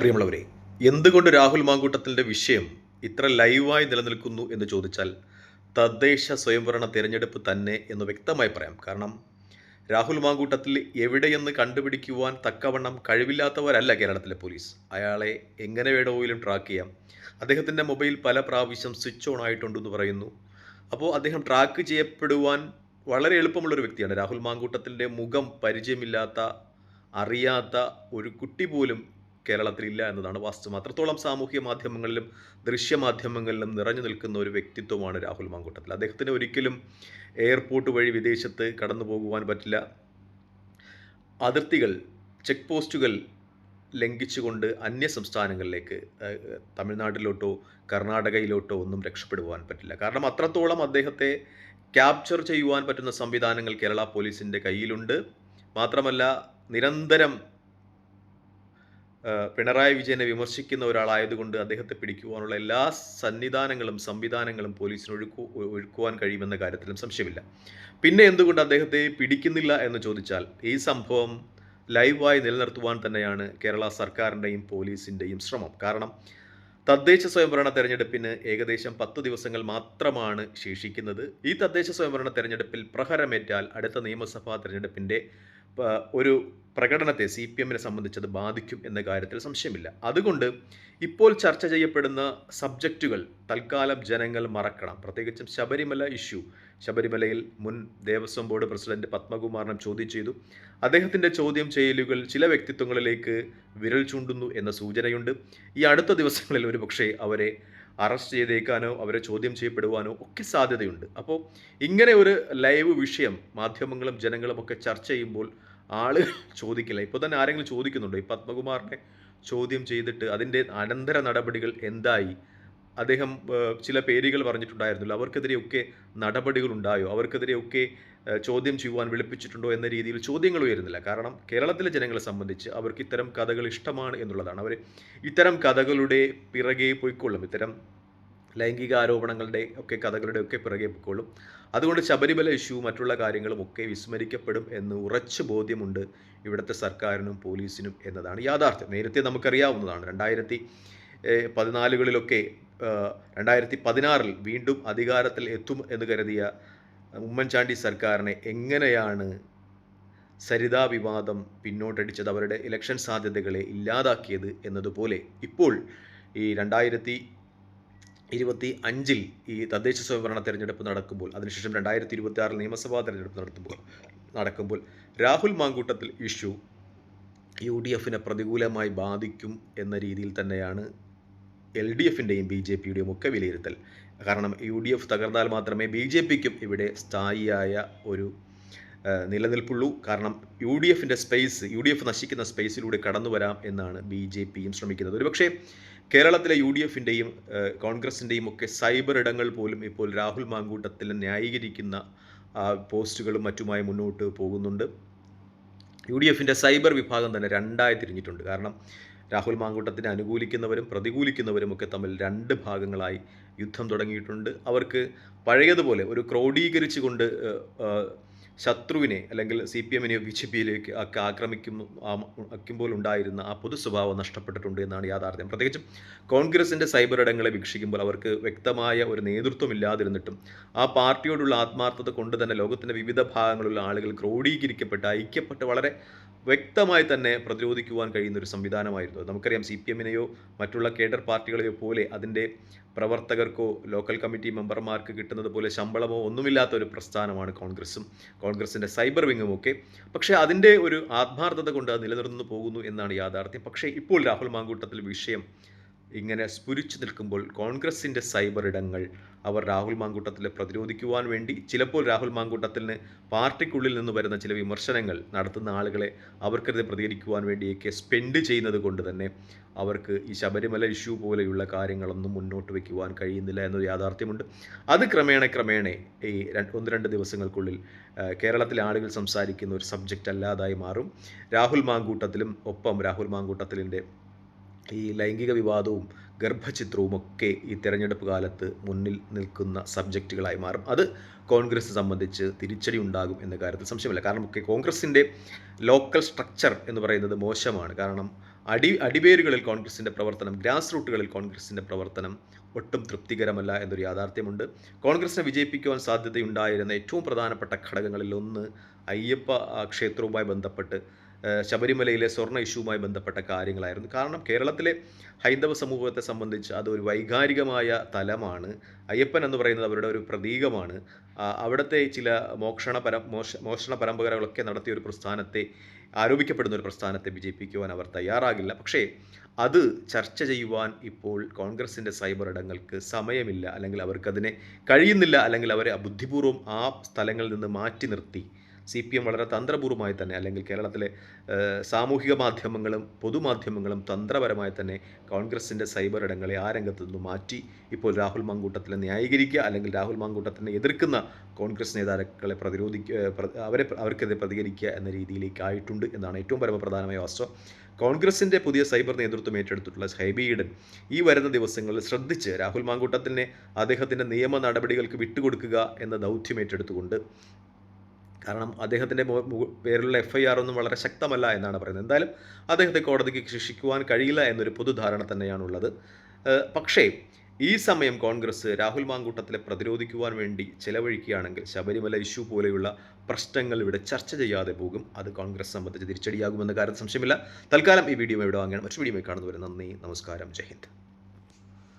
പ്രിയമുള്ളവരെ, എന്തുകൊണ്ട് രാഹുൽ മാങ്കൂട്ടത്തിൻ്റെ വിഷയം ഇത്ര ലൈവായി നിലനിൽക്കുന്നു എന്ന് ചോദിച്ചാൽ തദ്ദേശ സ്വയംഭരണ തിരഞ്ഞെടുപ്പ് തന്നെ എന്ന് വ്യക്തമായി പറയാം. കാരണം രാഹുൽ മാങ്കൂട്ടത്തിൽ എവിടെയെന്ന് കണ്ടുപിടിക്കുവാൻ തക്കവണ്ണം കഴിവില്ലാത്തവരല്ല കേരളത്തിലെ പോലീസ്. അയാളെ എങ്ങനെ വേണമെങ്കിലും ട്രാക്ക് ചെയ്യാം. അദ്ദേഹത്തിൻ്റെ മൊബൈൽ പല പ്രാവശ്യം സ്വിച്ച് ഓൺ ആയിട്ടുണ്ടെന്ന് പറയുന്നു. അപ്പോൾ അദ്ദേഹം ട്രാക്ക് ചെയ്യപ്പെടുവാൻ വളരെ എളുപ്പമുള്ളൊരു വ്യക്തിയാണ്. രാഹുൽ മാങ്കൂട്ടത്തിൻ്റെ മുഖം പരിചയമില്ലാത്ത, അറിയാത്ത ഒരു കുട്ടി പോലും കേരളത്തിലില്ല എന്നതാണ് വാസ്തവം. അത്രത്തോളം സാമൂഹ്യ മാധ്യമങ്ങളിലും ദൃശ്യമാധ്യമങ്ങളിലും നിറഞ്ഞു നിൽക്കുന്ന ഒരു വ്യക്തിത്വമാണ് രാഹുൽ മാങ്കൂട്ടത്തിൽ. അദ്ദേഹത്തിന് ഒരിക്കലും എയർപോർട്ട് വഴി വിദേശത്ത് കടന്നു പോകുവാൻ പറ്റില്ല. അതിർത്തികൾ, ചെക്ക് പോസ്റ്റുകൾ ലംഘിച്ചുകൊണ്ട് അന്യ സംസ്ഥാനങ്ങളിലേക്ക്, തമിഴ്നാട്ടിലോട്ടോ കർണാടകയിലോട്ടോ ഒന്നും രക്ഷപ്പെടുവാൻ പറ്റില്ല. കാരണം അത്രത്തോളം അദ്ദേഹത്തെ ക്യാപ്ചർ ചെയ്യുവാൻ പറ്റുന്ന സംവിധാനങ്ങൾ കേരള പോലീസിൻ്റെ കയ്യിലുണ്ട്. മാത്രമല്ല, നിരന്തരം പിണറായി വിജയനെ വിമർശിക്കുന്ന ഒരാളായതുകൊണ്ട് അദ്ദേഹത്തെ പിടിക്കുവാനുള്ള എല്ലാ സംവിധാനങ്ങളും പോലീസിന് ഒഴുക്കുവാൻ കഴിയുമെന്ന കാര്യത്തിലും സംശയമില്ല. പിന്നെ എന്തുകൊണ്ട് അദ്ദേഹത്തെ പിടിക്കുന്നില്ല എന്ന് ചോദിച്ചാൽ, ഈ സംഭവം ലൈവായി നിലനിർത്തുവാൻ തന്നെയാണ് കേരള സർക്കാരിൻ്റെയും പോലീസിൻ്റെയും ശ്രമം. കാരണം തദ്ദേശ സ്വയംഭരണ തെരഞ്ഞെടുപ്പിന് ഏകദേശം 10 ദിവസങ്ങൾ മാത്രമാണ് ശേഷിക്കുന്നത്. ഈ തദ്ദേശ സ്വയംഭരണ തെരഞ്ഞെടുപ്പിൽ പ്രഹരമേറ്റാൽ അടുത്ത നിയമസഭാ തെരഞ്ഞെടുപ്പിൻ്റെ ഒരു പ്രകടനത്തെ CPM-നെ സംബന്ധിച്ചത് ബാധിക്കും എന്ന കാര്യത്തിൽ സംശയമില്ല. അതുകൊണ്ട് ഇപ്പോൾ ചർച്ച ചെയ്യപ്പെടുന്ന സബ്ജക്റ്റുകൾ തൽക്കാലം ജനങ്ങൾ മറക്കണം. പ്രത്യേകിച്ചും ശബരിമല ഇഷ്യൂ. ശബരിമലയിൽ മുൻ ദേവസ്വം ബോർഡ് പ്രസിഡന്റ് പത്മകുമാറിനെ ചോദ്യം ചെയ്തു. അദ്ദേഹത്തിൻ്റെ ചോദ്യം ചെയ്യലുകൾ ചില വ്യക്തിത്വങ്ങളിലേക്ക് വിരൽ ചൂണ്ടുന്നു എന്ന സൂചനയുണ്ട്. ഈ അടുത്ത ദിവസങ്ങളിൽ ഒരുപക്ഷെ അവരെ അറസ്റ്റ് ചെയ്തേക്കാനോ അവരെ ചോദ്യം ചെയ്യപ്പെടുവാനോ ഒക്കെ സാധ്യതയുണ്ട്. അപ്പോൾ ഇങ്ങനെ ഒരു ലൈവ് വിഷയം മാധ്യമങ്ങളും ജനങ്ങളും ഒക്കെ ചർച്ച ചെയ്യുമ്പോൾ ആളുകൾ ചോദിക്കില്ല. ഇപ്പോൾ തന്നെ ആരെങ്കിലും ചോദിക്കുന്നുണ്ടോ ഈ പത്മകുമാറിനെ ചോദ്യം ചെയ്തിട്ട് അതിൻ്റെ അനന്തര നടപടികൾ എന്തായി? അദ്ദേഹം ചില പേരുകൾ പറഞ്ഞിട്ടുണ്ടായിരുന്നല്ലോ, അവർക്കെതിരെയൊക്കെ നടപടികൾ ഉണ്ടായോ? അവർക്കെതിരെയൊക്കെ ചോദ്യം ചെയ്യുവാൻ വിളിപ്പിച്ചിട്ടുണ്ടോ എന്ന രീതിയിൽ ചോദ്യങ്ങൾ ഉയരുന്നില്ല. കാരണം കേരളത്തിലെ ജനങ്ങളെ സംബന്ധിച്ച് അവർക്ക് ഇത്തരം കഥകൾ ഇഷ്ടമാണ് എന്നുള്ളതാണ്. അവർ ഇത്തരം കഥകളുടെ പിറകെ പോയിക്കൊള്ളും. ഇത്തരം ലൈംഗിക ആരോപണങ്ങളുടെ ഒക്കെ കഥകളുടെ ഒക്കെ പിറകെ പോയിക്കൊള്ളും. അതുകൊണ്ട് ശബരിമല ഇഷ്യൂ മറ്റുള്ള കാര്യങ്ങളും ഒക്കെ വിസ്മരിക്കപ്പെടും എന്ന് ഉറച്ചു ബോധ്യമുണ്ട് ഇവിടുത്തെ സർക്കാരിനും പോലീസിനും എന്നതാണ് യാഥാർത്ഥ്യം. നേരത്തെ നമുക്കറിയാവുന്നതാണ് 2014 2016 വീണ്ടും അധികാരത്തിൽ എത്തും എന്ന് കരുതിയ ഉമ്മൻചാണ്ടി സർക്കാരിനെ എങ്ങനെയാണ് സരിതാ വിവാദം പിന്നോട്ടടിച്ചത്, അവരുടെ ഇലക്ഷൻ സാധ്യതകളെ ഇല്ലാതാക്കിയത് എന്നതുപോലെ ഇപ്പോൾ ഈ 2025 ഈ തദ്ദേശ സ്വയംഭരണ തെരഞ്ഞെടുപ്പ് നടക്കുമ്പോൾ, അതിനുശേഷം 2026 നിയമസഭാ തെരഞ്ഞെടുപ്പ് നടക്കുമ്പോൾ രാഹുൽ മാങ്കൂട്ടത്തിൽ ഇഷ്യൂ UDF-നെ പ്രതികൂലമായി ബാധിക്കും എന്ന രീതിയിൽ തന്നെയാണ് LDF-ൻ്റെയും BJP-യുടെയും ഒക്കെ വിലയിരുത്തൽ. കാരണം UDF തകർന്നാൽ മാത്രമേ BJP-ക്കും ഇവിടെ സ്ഥായിയായ ഒരു നിലനിൽപ്പുള്ളൂ. കാരണം UDF നശിക്കുന്ന സ്പേസിലൂടെ കടന്നു വരാം എന്നാണ് BJP-യും ശ്രമിക്കുന്നത്. ഒരുപക്ഷെ കേരളത്തിലെ UDF-ൻ്റെയും കോൺഗ്രസിൻ്റെയും ഒക്കെ സൈബർ ഇടങ്ങൾ പോലും ഇപ്പോൾ രാഹുൽ മാങ്കൂട്ടത്തിൽ ന്യായീകരിക്കുന്ന പോസ്റ്റുകളും മറ്റുമായി മുന്നോട്ട് പോകുന്നുണ്ട്. UDF-ൻ്റെ സൈബർ വിഭാഗം തന്നെ രണ്ടായി തിരിഞ്ഞിട്ടുണ്ട്. കാരണം രാഹുൽ മാങ്കൂട്ടത്തിനെ അനുകൂലിക്കുന്നവരും പ്രതികൂലിക്കുന്നവരും ഒക്കെ തമ്മിൽ 2 ഭാഗങ്ങളായി യുദ്ധം തുടങ്ങിയിട്ടുണ്ട്. അവർക്ക് പഴയതുപോലെ ഒരു ക്രോഡീകരിച്ചുകൊണ്ട് ശത്രുവിനെ അല്ലെങ്കിൽ CPM-നെയോ BJP-യിലേക്ക് ഒക്കെ ആക്കുമ്പോൾ ഉണ്ടായിരുന്ന ആ പൊതു സ്വഭാവം നഷ്ടപ്പെട്ടിട്ടുണ്ട് എന്നാണ് യാഥാർത്ഥ്യം. പ്രത്യേകിച്ചും കോൺഗ്രസിൻ്റെ സൈബർ ഇടങ്ങളെ വീക്ഷിക്കുമ്പോൾ അവർക്ക് വ്യക്തമായ ഒരു നേതൃത്വം ഇല്ലാതിരുന്നിട്ടും ആ പാർട്ടിയോടുള്ള ആത്മാർത്ഥത കൊണ്ട് തന്നെ ലോകത്തിൻ്റെ വിവിധ ഭാഗങ്ങളുള്ള ആളുകൾ ക്രോഡീകരിക്കപ്പെട്ട് ഐക്യപ്പെട്ട് വളരെ വ്യക്തമായി തന്നെ പ്രതിരോധിക്കുവാൻ കഴിയുന്ന ഒരു സംവിധാനമായിരുന്നു. നമുക്കറിയാം CPM-നെയോ മറ്റുള്ള കേഡർ പാർട്ടികളെയോ പോലെ അതിൻ്റെ പ്രവർത്തകർക്കോ ലോക്കൽ കമ്മിറ്റി മെമ്പർമാർക്ക് കിട്ടുന്നത് പോലെ ശമ്പളമോ ഒന്നുമില്ലാത്ത ഒരു പ്രസ്ഥാനമാണ് കോൺഗ്രസിൻ്റെ സൈബർ വിങ്ങുമൊക്കെ. പക്ഷേ അതിൻ്റെ ഒരു ആത്മാർത്ഥത കൊണ്ട് നിലനിർന്നു പോകുന്നു എന്നാണ് യാഥാർത്ഥ്യം. പക്ഷേ ഇപ്പോൾ രാഹുൽ മാങ്കൂട്ടത്തിൽ വിഷയം ഇങ്ങനെ സ്ഫുരിച്ചു നിൽക്കുമ്പോൾ കോൺഗ്രസിൻ്റെ സൈബർ ഇടങ്ങൾ അവർ രാഹുൽ മാങ്കൂട്ടത്തിലെ പ്രതിരോധിക്കുവാൻ വേണ്ടി ചിലപ്പോൾ രാഹുൽ മാങ്കൂട്ടത്തിന് പാർട്ടിക്കുള്ളിൽ നിന്ന് വരുന്ന ചില വിമർശനങ്ങൾ നടത്തുന്ന ആളുകളെ അവർക്കെതിരെ പ്രതികരിക്കുവാൻ വേണ്ടിയൊക്കെ സ്പെൻഡ് ചെയ്യുന്നത് കൊണ്ട് തന്നെ അവർക്ക് ഈ ശബരിമല ഇഷ്യൂ പോലെയുള്ള കാര്യങ്ങളൊന്നും മുന്നോട്ട് വയ്ക്കുവാൻ കഴിയുന്നില്ല എന്നൊരു യാഥാർത്ഥ്യമുണ്ട്. അത് ക്രമേണ ഈ 1-2 ദിവസങ്ങൾക്കുള്ളിൽ കേരളത്തിലെ ആളുകൾ സംസാരിക്കുന്ന ഒരു സബ്ജക്റ്റ് അല്ലാതായി മാറും. രാഹുൽ മാങ്കൂട്ടത്തിലിൻ്റെ ഈ ലൈംഗിക വിവാദവും ഗർഭചിത്രവും ഒക്കെ ഈ തെരഞ്ഞെടുപ്പ് കാലത്ത് മുന്നിൽ നിൽക്കുന്ന സബ്ജക്റ്റുകളായി മാറും. അത് കോൺഗ്രസ് സംബന്ധിച്ച് തിരിച്ചടി ഉണ്ടാകും എന്ന കാര്യത്തിൽ സംശയമില്ല. കാരണം കോൺഗ്രസിൻ്റെ ലോക്കൽ സ്ട്രക്ചർ എന്ന് പറയുന്നത് മോശമാണ്. കാരണം അടിവേരുകളിൽ കോൺഗ്രസിൻ്റെ പ്രവർത്തനം, ഗ്രാസ് റൂട്ടുകളിൽ കോൺഗ്രസിൻ്റെ പ്രവർത്തനം ഒട്ടും തൃപ്തികരമല്ല എന്നൊരു യാഥാർത്ഥ്യമുണ്ട്. കോൺഗ്രസിനെ വിജയിപ്പിക്കുവാൻ സാധ്യതയുണ്ടായിരുന്ന ഏറ്റവും പ്രധാനപ്പെട്ട ഘടകങ്ങളിൽ ഒന്ന് അയ്യപ്പ ക്ഷേത്രവുമായി ബന്ധപ്പെട്ട് ശബരിമലയിലെ സ്വർണ്ണ ഇഷ്യൂവുമായി ബന്ധപ്പെട്ട കാര്യങ്ങളായിരുന്നു. കാരണം കേരളത്തിലെ ഹൈന്ദവ സമൂഹത്തെ സംബന്ധിച്ച് അതൊരു വൈകാരികമായ തലമാണ്. അയ്യപ്പൻ എന്ന് പറയുന്നത് അവരുടെ ഒരു പ്രതീകമാണ്. അവിടുത്തെ ചില മോഷണ പരമ്പരകളൊക്കെ നടത്തിയ ഒരു പ്രസ്ഥാനത്തെ, ആരോപിക്കപ്പെടുന്ന ഒരു പ്രസ്ഥാനത്തെ വിജയിപ്പിക്കുവാൻ അവർ തയ്യാറാകില്ല. പക്ഷേ അത് ചർച്ച ചെയ്യുവാൻ ഇപ്പോൾ കോൺഗ്രസിൻ്റെ സൈബർ ഇടങ്ങൾക്ക് സമയമില്ല, അല്ലെങ്കിൽ അവർക്കതിനെ കഴിയുന്നില്ല, അല്ലെങ്കിൽ അവരെ ബുദ്ധിപൂർവ്വം ആ സ്ഥലങ്ങളിൽ നിന്ന് മാറ്റി നിർത്തി CPM വളരെ തന്ത്രപൂർവ്വമായി തന്നെ, അല്ലെങ്കിൽ കേരളത്തിലെ സാമൂഹിക മാധ്യമങ്ങളും പൊതുമാധ്യമങ്ങളും തന്ത്രപരമായി തന്നെ കോൺഗ്രസിൻ്റെ സൈബർ ഇടങ്ങളെ ആ രംഗത്ത് നിന്ന് മാറ്റി ഇപ്പോൾ രാഹുൽ മാങ്കൂട്ടത്തിനെ ന്യായീകരിക്കുക, അല്ലെങ്കിൽ രാഹുൽ മാങ്കൂട്ടത്തിനെ എതിർക്കുന്ന കോൺഗ്രസ് നേതാക്കളെ അവർക്കെതിരെ പ്രതികരിക്കുക എന്ന രീതിയിലേക്കായിട്ടുണ്ട് എന്നാണ് ഏറ്റവും പരമപ്രധാനമായ വാസ്തവം. കോൺഗ്രസിൻ്റെ പുതിയ സൈബർ നേതൃത്വം ഏറ്റെടുത്തിട്ടുള്ള ഹൈബി ഈഡൻ ഈ വരുന്ന ദിവസങ്ങളിൽ ശ്രദ്ധിച്ച് രാഹുൽ മാങ്കൂട്ടത്തിനെ അദ്ദേഹത്തിൻ്റെ നിയമ നടപടികൾക്ക് വിട്ടുകൊടുക്കുക എന്ന ദൗത്യം ഏറ്റെടുത്തുകൊണ്ട്, കാരണം അദ്ദേഹത്തിൻ്റെ പേരിലുള്ള FIR ഒന്നും വളരെ ശക്തമല്ല എന്നാണ് പറയുന്നത്. എന്തായാലും അദ്ദേഹത്തെ കോടതിക്ക് ശിക്ഷിക്കുവാൻ കഴിയില്ല എന്നൊരു പൊതുധാരണ തന്നെയാണുള്ളത്. പക്ഷേ ഈ സമയം കോൺഗ്രസ് രാഹുൽ മാങ്കൂട്ടത്തിലെ പ്രതിരോധിക്കുവാൻ വേണ്ടി ചെലവഴിക്കുകയാണെങ്കിൽ ശബരിമല ഇഷ്യൂ പോലെയുള്ള പ്രശ്നങ്ങൾ ഇവിടെ ചർച്ച ചെയ്യാതെ പോകും. അത് കോൺഗ്രസ് സംബന്ധിച്ച് തിരിച്ചടിയാകുമെന്ന കാര്യത്തിൽ സംശയമില്ല. തൽക്കാലം ഈ വീഡിയോ ഇവിടെ വാങ്ങണം. മറ്റു വീഡിയോ കാണുന്നവരെ നന്ദി, നമസ്കാരം, ജയ് ഹിന്ദ്.